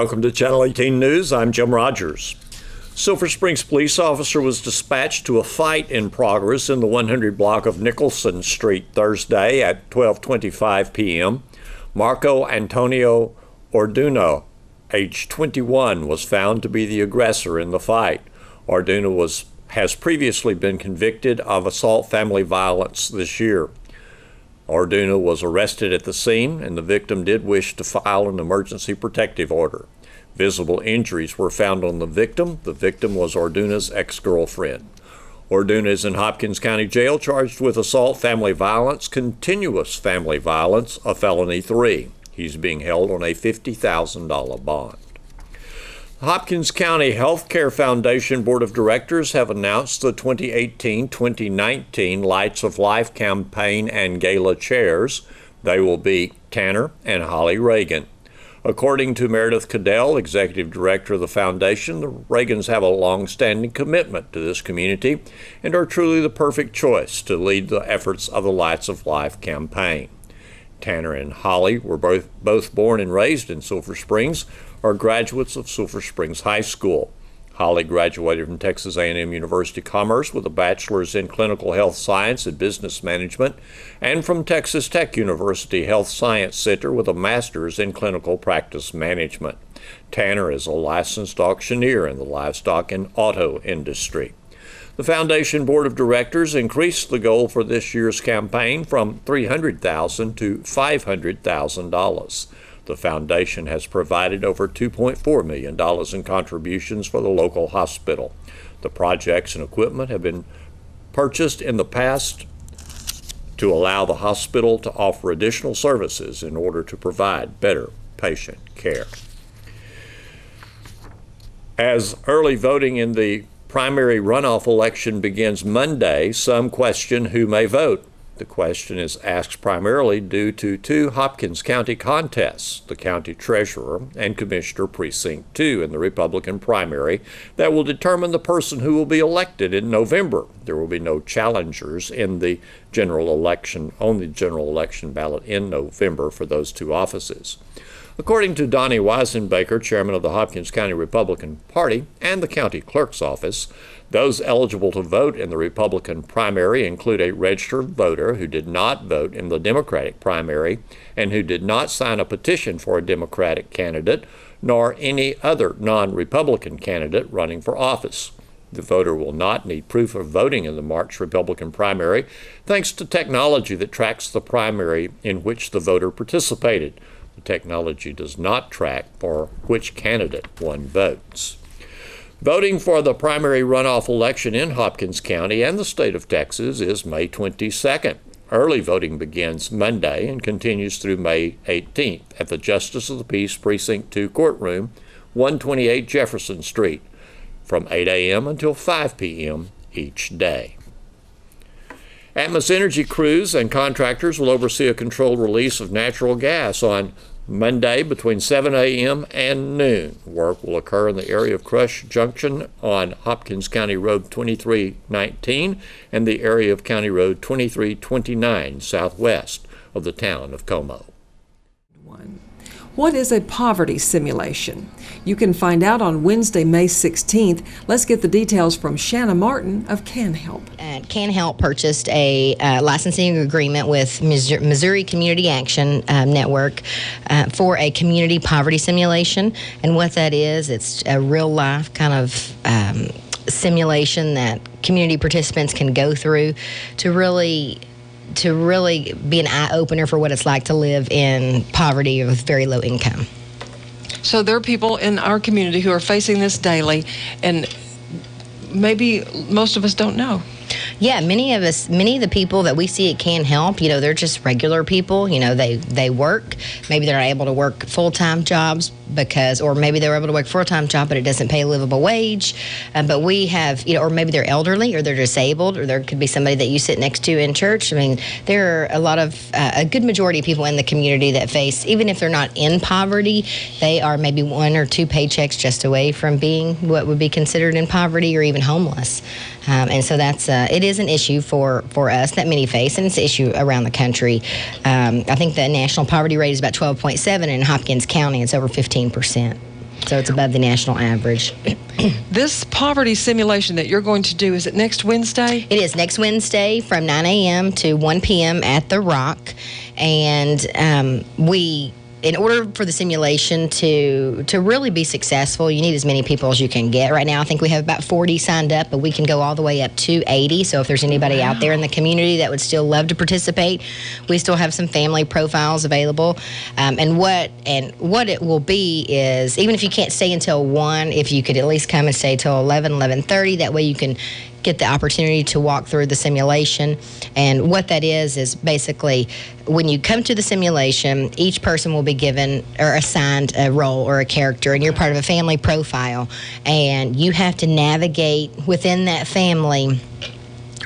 Welcome to Channel 18 News. I'm Jim Rogers. Silver Springs police officer was dispatched to a fight in progress in the 100 block of Nicholson Street Thursday at 12:25 p.m. Marco Antonio Orduno, age 21, was found to be the aggressor in the fight. Orduno has previously been convicted of assault family violence this year. Orduno was arrested at the scene, and the victim did wish to file an emergency protective order. Visible injuries were found on the victim. The victim was Orduno's ex-girlfriend. Orduno is in Hopkins County Jail charged with assault family violence, continuous family violence, a felony 3. He's being held on a $50,000 bond. The Hopkins County Healthcare Foundation Board of Directors have announced the 2018-2019 Lights of Life campaign and gala chairs. They will be Tanner and Holly Reagan. According to Meredith Cadell, Executive Director of the Foundation, the Reagans have a long-standing commitment to this community and are truly the perfect choice to lead the efforts of the Lights of Life campaign. Tanner and Holly were both born and raised in Silver Springs, are graduates of Silver Springs High School. Holly graduated from Texas A&M University Commerce with a bachelor's in clinical health science and business management, and from Texas Tech University Health Science Center with a master's in clinical practice management. Tanner is a licensed auctioneer in the livestock and auto industry. The Foundation Board of Directors increased the goal for this year's campaign from $300,000 to $500,000. The Foundation has provided over $2.4 million in contributions for the local hospital. The projects and equipment have been purchased in the past to allow the hospital to offer additional services in order to provide better patient care. As early voting in the primary runoff election begins Monday, some question who may vote. The question is asked primarily due to 2 Hopkins County contests, the County Treasurer and Commissioner Precinct 2 in the Republican primary, that will determine the person who will be elected in November. There will be no challengers in the general election, on the general election ballot in November for those 2 offices. According to Donnie Weisenbaker, chairman of the Hopkins County Republican Party and the county clerk's office, those eligible to vote in the Republican primary include a registered voter who did not vote in the Democratic primary and who did not sign a petition for a Democratic candidate, nor any other non-Republican candidate running for office. The voter will not need proof of voting in the March Republican primary, thanks to technology that tracks the primary in which the voter participated. The technology does not track for which candidate one votes. Voting for the primary runoff election in Hopkins County and the state of Texas is May 22nd. Early voting begins Monday and continues through May 18th at the Justice of the Peace Precinct 2 courtroom, 128 Jefferson Street, from 8 a.m. until 5 p.m. each day. Atmos Energy crews and contractors will oversee a controlled release of natural gas on Monday between 7 a.m. and noon. Work will occur in the area of Crush Junction on Hopkins County Road 2319 and the area of County Road 2329 southwest of the town of Como. What is a poverty simulation? You can find out on Wednesday, May 16th. Let's get the details from Shanna Martin of CanHelp. CanHelp purchased a licensing agreement with Missouri Community Action Network for a community poverty simulation. And what that is, it's a real-life kind of simulation that community participants can go through to really be an eye-opener for what it's like to live in poverty with very low income. So there are people in our community who are facing this daily, and maybe most of us don't know. Yeah, many of the people that we see at CanHelp, they're just regular people. They work. Maybe they're not able to work full-time jobs or maybe they were able to work a full-time job, but it doesn't pay a livable wage. But we have, or maybe they're elderly or they're disabled, or there could be somebody that you sit next to in church. I mean, there are a good majority of people in the community that face, even if they're not in poverty, they are maybe 1 or 2 paychecks just away from being what would be considered in poverty or even homeless. And so it is an issue for us that many face, and it's an issue around the country. I think the national poverty rate is about 12.7. In Hopkins County, it's over 15%. So it's above the national average. This poverty simulation that you're going to do, is it next Wednesday? It is next Wednesday from 9 a.m. to 1 p.m. at The Rock. And in order for the simulation to really be successful, you need as many people as you can get. Right now, I think we have about 40 signed up, but we can go all the way up to 80. So if there's anybody out there in the community that would still love to participate, we still have some family profiles available. And what it will be is, even if you can't stay until 1, if you could at least come and stay till 11:30, that way you can get the opportunity to walk through the simulation. And what that is basically when you come to the simulation, each person will be given or assigned a role or a character, and you're part of a family profile, and you have to navigate within that family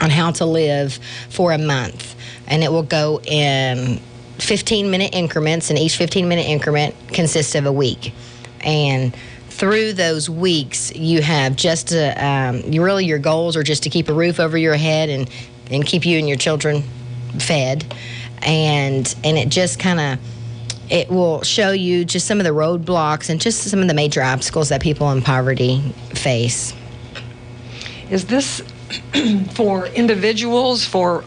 on how to live for a month. And it will go in 15-minute increments, and each 15-minute increment consists of a week. And through those weeks, you have just your goals are just to keep a roof over your head and keep you and your children fed, and it just it will show you just some of the roadblocks and just some of the major obstacles that people in poverty face. Is this for individuals, for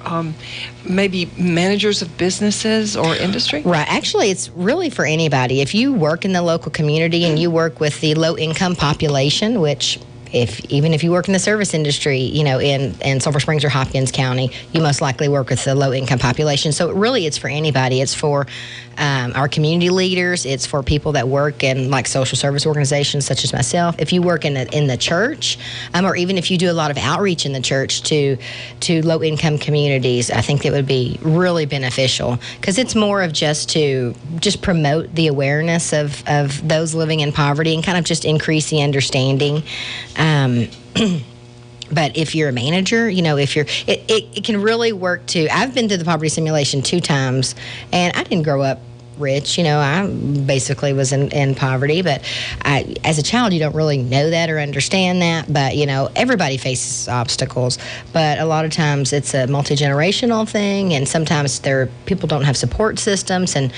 maybe managers of businesses or industry? Right. Actually, it's really for anybody. If you work in the local community and you work with the low-income population, which even if you work in the service industry, in Sulphur Springs or Hopkins County, you most likely work with the low-income population. So really, it's for anybody. It's for our community leaders. It's for people that work in like social service organizations such as myself. If you work in the church, or even if you do a lot of outreach in the church to low-income communities, I think it would be really beneficial, because it's more of just to promote the awareness of those living in poverty and kind of just increase the understanding. But if you're a manager, it can really work too. I've been through the poverty simulation 2 times, and I didn't grow up rich. I basically was in poverty, but as a child, you don't really know that or understand that. But, everybody faces obstacles. But a lot of times it's a multi-generational thing, and sometimes people don't have support systems, and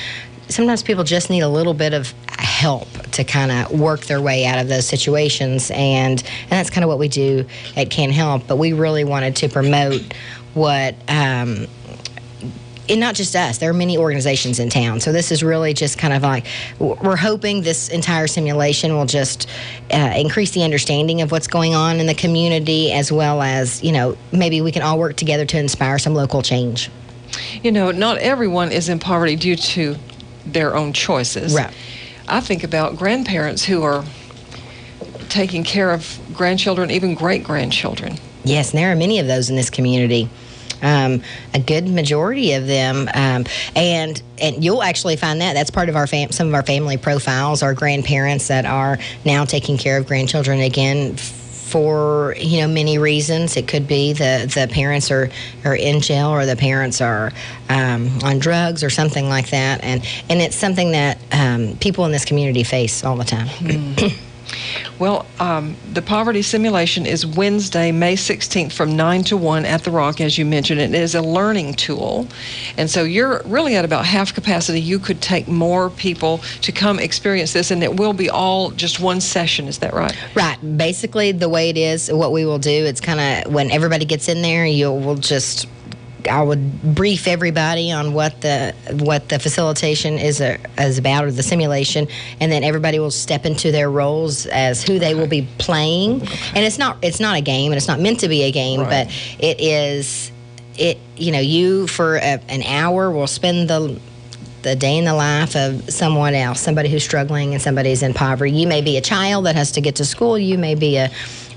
sometimes people just need a little bit of help to kind of work their way out of those situations, and that's kind of what we do at Can Help. But we really wanted to promote what, and not just us, there are many organizations in town. So this is really just kind of like, we're hoping this entire simulation will just increase the understanding of what's going on in the community, as well as, maybe we can all work together to inspire some local change. Not everyone is in poverty due to their own choices. Right. I think about grandparents who are taking care of grandchildren, even great-grandchildren. Yes, and there are many of those in this community. A good majority of them, and you'll actually find that's part of some of our family profiles, our grandparents that are now taking care of grandchildren again for many reasons. It could be the parents are in jail, or the parents are on drugs or something like that, and it's something that people in this community face all the time. Well, the poverty simulation is Wednesday, May 16th from 9 to 1 at The Rock, as you mentioned. It is a learning tool. And so you're really at about half capacity. You could take more people to come experience this, and it will be all just one session. Is that right? Right. Basically, the way it is, what we will do, it's kind of when everybody gets in there, I would brief everybody on what the facilitation is about, or the simulation, and then everybody will step into their roles as who they will be playing. And it's not a game, and it's not meant to be a game, right. But it is. You for an hour will spend the day in the life of someone else, somebody who's struggling and somebody who's in poverty. You may be a child that has to get to school. You may be a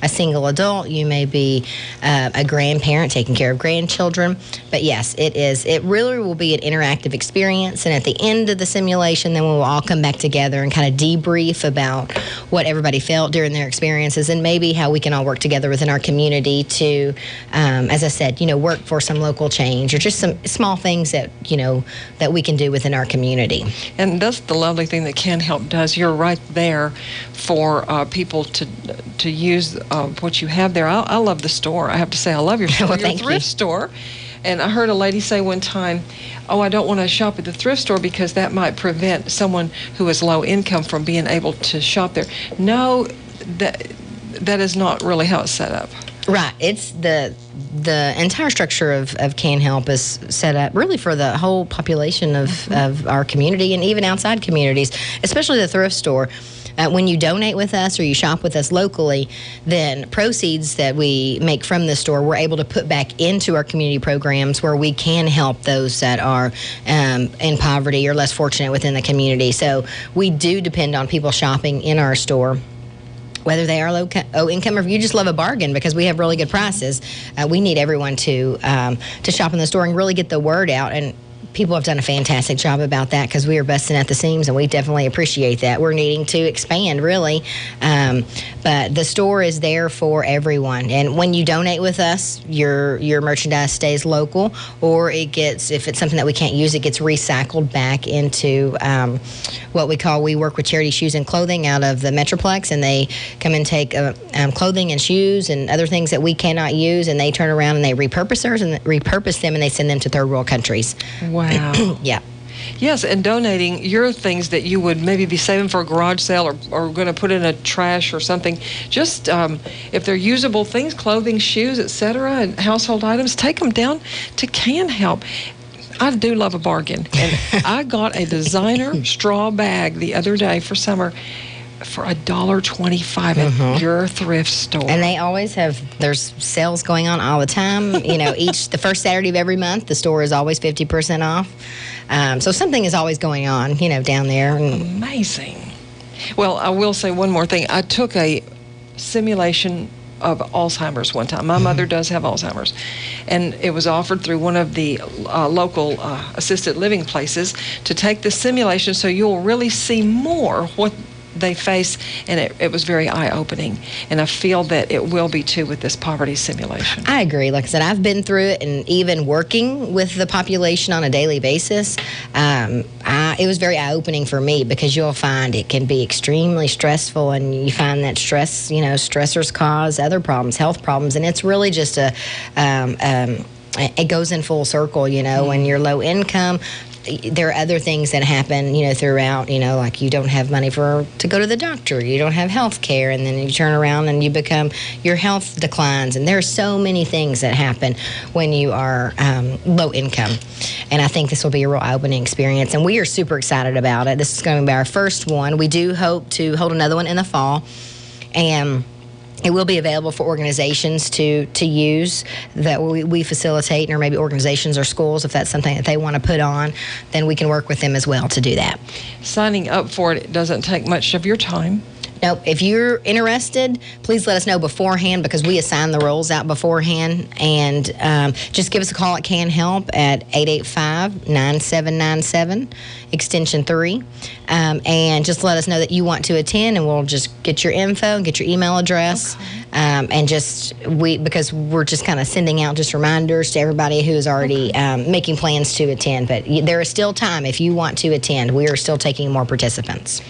single adult. You may be a grandparent taking care of grandchildren. But yes, it really will be an interactive experience. And at the end of the simulation, then we'll all come back together and kind of debrief about what everybody felt during their experiences, and maybe how we can all work together within our community to, as I said, work for some local change, or just some small things that we can do within our community. And that's the lovely thing that Can Help does. You're right there for people to use what you have there. I love the store. I have to say, I love your store. Well, your thrift store. And I heard a lady say one time, "Oh, I don't want to shop at the thrift store because that might prevent someone who is low income from being able to shop there." No, that is not really how it's set up. Right. It's the entire structure of Can Help is set up really for the whole population of our community and even outside communities, especially the thrift store. When you donate with us or you shop with us locally, then proceeds that we make from the store, we're able to put back into our community programs where we can help those that are in poverty or less fortunate within the community. So we do depend on people shopping in our store, whether they are low income or if you just love a bargain because we have really good prices. We need everyone to shop in the store and really get the word out. And people have done a fantastic job about that because we are busting at the seams, and we definitely appreciate that. We're needing to expand, really. But the store is there for everyone. And when you donate with us, your merchandise stays local, or it gets, if it's something that we can't use, it gets recycled back into what we work with Charity Shoes and Clothing out of the Metroplex, and they come and take clothing and shoes and other things that we cannot use, and they turn around and they repurpose them, and they send them to third world countries. Wow. Yeah. Yes, and donating your things that you would maybe be saving for a garage sale or going to put in a trash or something, just if they're usable things, clothing, shoes, etc., and household items, take them down to Can Help. I do love a bargain, and I got a designer straw bag the other day for summer for $1.25 at your thrift store. And they always there's sales going on all the time. The first Saturday of every month, the store is always 50% off. So something is always going on, down there. Amazing. Well, I will say one more thing. I took a simulation of Alzheimer's one time. My mother does have Alzheimer's, and it was offered through one of the local assisted living places to take the simulation so you'll really see more what they face, and it was very eye-opening, and I feel that it will be too with this poverty simulation. I agree. Like I said, I've been through it, and even working with the population on a daily basis, it was very eye-opening for me because you'll find it can be extremely stressful, and you find that stress, stressors cause other problems, health problems, and it's really just it goes in full circle, when you're low income. There are other things that happen, throughout, like you don't have money to go to the doctor, you don't have health care, and then you turn around and your health declines, and there are so many things that happen when you are low income. And I think this will be a real eye-opening experience, and we are super excited about it. This is going to be our first one. We do hope to hold another one in the fall, and it will be available for organizations to use that we facilitate, or maybe organizations or schools, if that's something that they want to put on, then we can work with them as well to do that. Signing up for it doesn't take much of your time. Nope. If you're interested, please let us know beforehand because we assign the roles out beforehand. And just give us a call at Can Help at 885-9797, extension 3. And just let us know that you want to attend, and we'll just get your info and get your email address. Okay. Because we're just kind of sending out just reminders to everybody who is already making plans to attend. But there is still time if you want to attend. We are still taking more participants.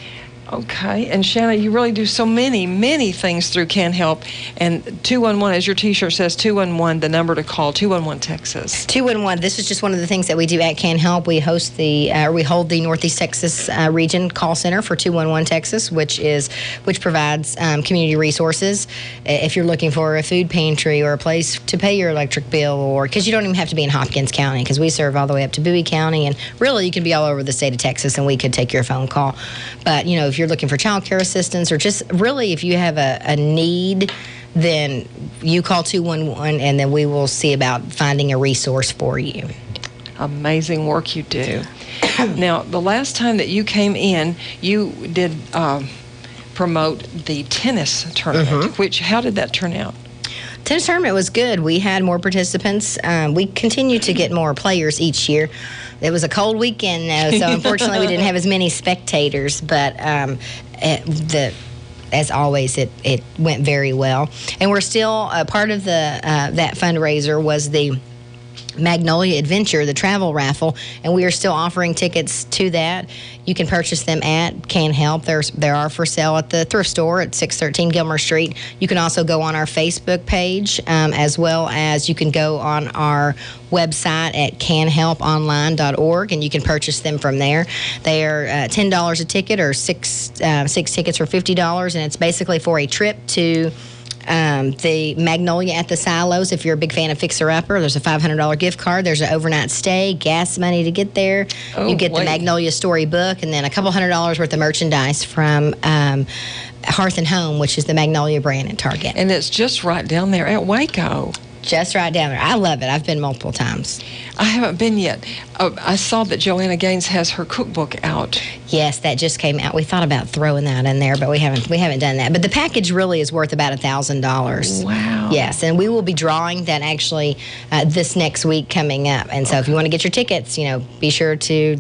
Okay, and Shanna, you really do so many things through Can Help. And 211, as your T-shirt says, 211, the number to call, 211 Texas. 211. This is just one of the things that we do at Can Help. We hold the Northeast Texas region call center for 211 Texas, which provides community resources. If you're looking for a food pantry or a place to pay your electric bill, or because you don't even have to be in Hopkins County, because we serve all the way up to Bowie County, and really you can be all over the state of Texas, and we could take your phone call. But if you're looking for child care assistance, or just really if you have a need, then you call 211, and then we will see about finding a resource for you. Amazing work you do. Now, the last time that you came in, you did promote the tennis tournament, how did that turn out? Tennis tournament was good. We had more participants. We continue to get more players each year. It was a cold weekend, though, so unfortunately we didn't have as many spectators, but as always, it went very well. And we're still part of that fundraiser was the Magnolia Adventure, the travel raffle, and we are still offering tickets to that. You can purchase them at Can Help. They are for sale at the thrift store at 613 Gilmer Street. You can also go on our Facebook page, as well as you can go on our website at canhelponline.org, and you can purchase them from there. They are $10 a ticket, or six tickets for $50, and it's basically for a trip to the Magnolia at the Silos. If you're a big fan of Fixer Upper, there's a $500 gift card. There's an overnight stay, gas money to get there. You get the Magnolia Story book, and then a couple $100 worth of merchandise from Hearth and Home, which is the Magnolia brand at Target. And it's just right down there at Waco. Just right down there. I love it. I've been multiple times. I haven't been yet. I saw that Joanna Gaines has her cookbook out. Yes, that just came out. We thought about throwing that in there, but we haven't done that. But the package really is worth about $1,000. Wow. Yes, and we will be drawing that actually this next week coming up. And so if you want to get your tickets, be sure to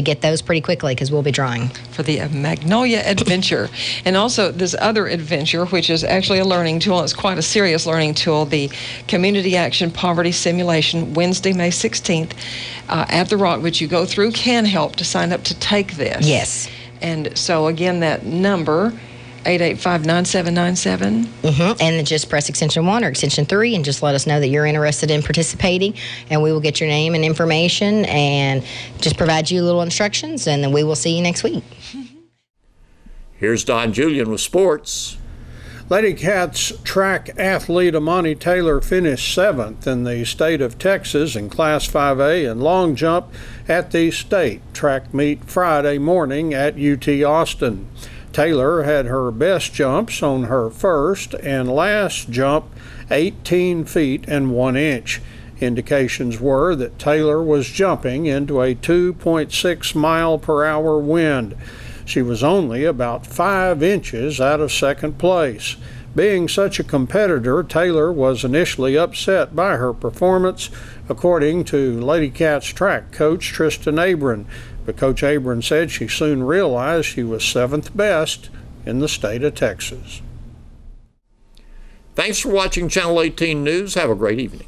get those pretty quickly, because we'll be drawing for the Magnolia Adventure. And also this other adventure, which is actually a learning tool. It's quite a serious learning tool, the Community Action Poverty Simulation, Wednesday, May 16th at the Rock. But you go through Can Help to sign up to take this. Yes. And so again, that number, 885-9797. And then just press extension 1 or extension 3 and just let us know that you're interested in participating, and we will get your name and information and just provide you little instructions, and then we will see you next week. Here's Don Julian with sports. Lady Cats track athlete Amani Taylor finished 7th in the state of Texas in Class 5A in long jump at the state track meet Friday morning at UT Austin. Taylor had her best jumps on her first and last jump, 18 feet and 1 inch. Indications were that Taylor was jumping into a 2.6 mile per hour wind. She was only about 5 inches out of second place. Being such a competitor, Taylor was initially upset by her performance, according to Lady Cats track coach Tristan Abram. But Coach Abram said she soon realized she was 7th best in the state of Texas. Thanks for watching Channel 18 News. Have a great evening.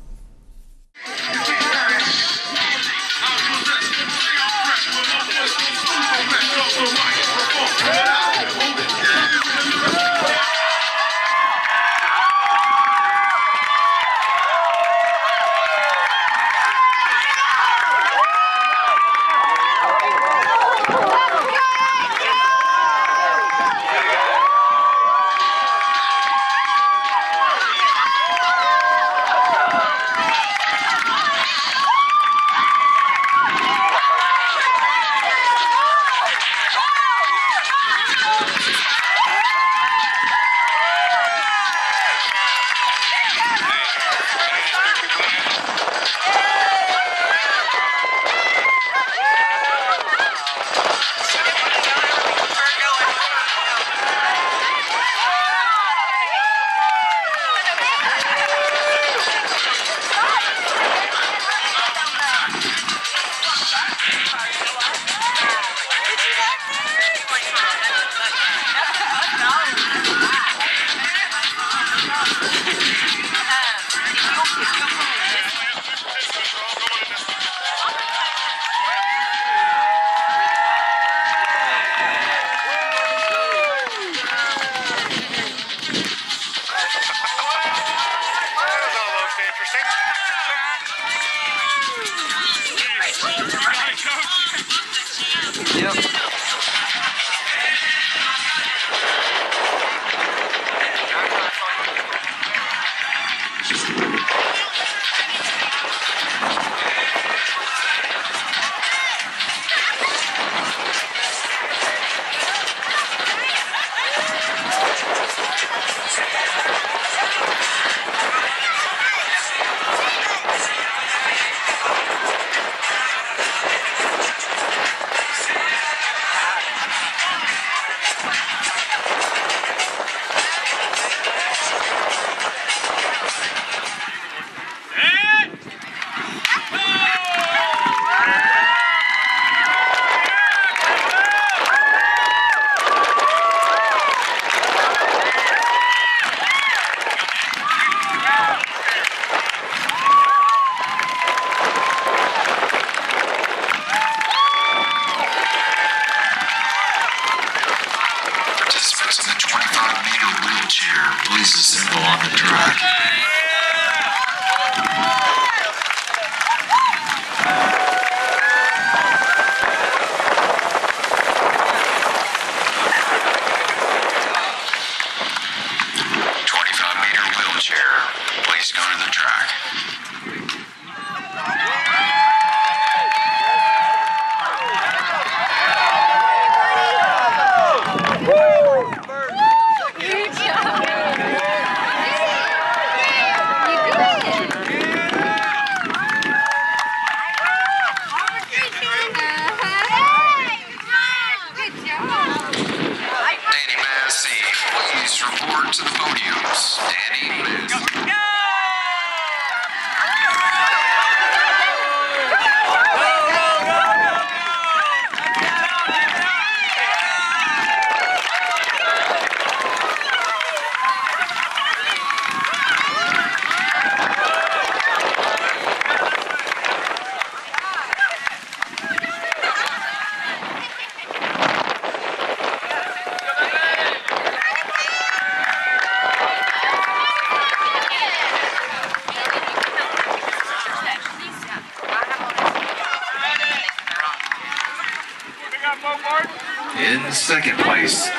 25-meter wheelchair, please assemble on the track. Please go to the track. Danny Massey, please report to the podiums. Danny Massey. In second place,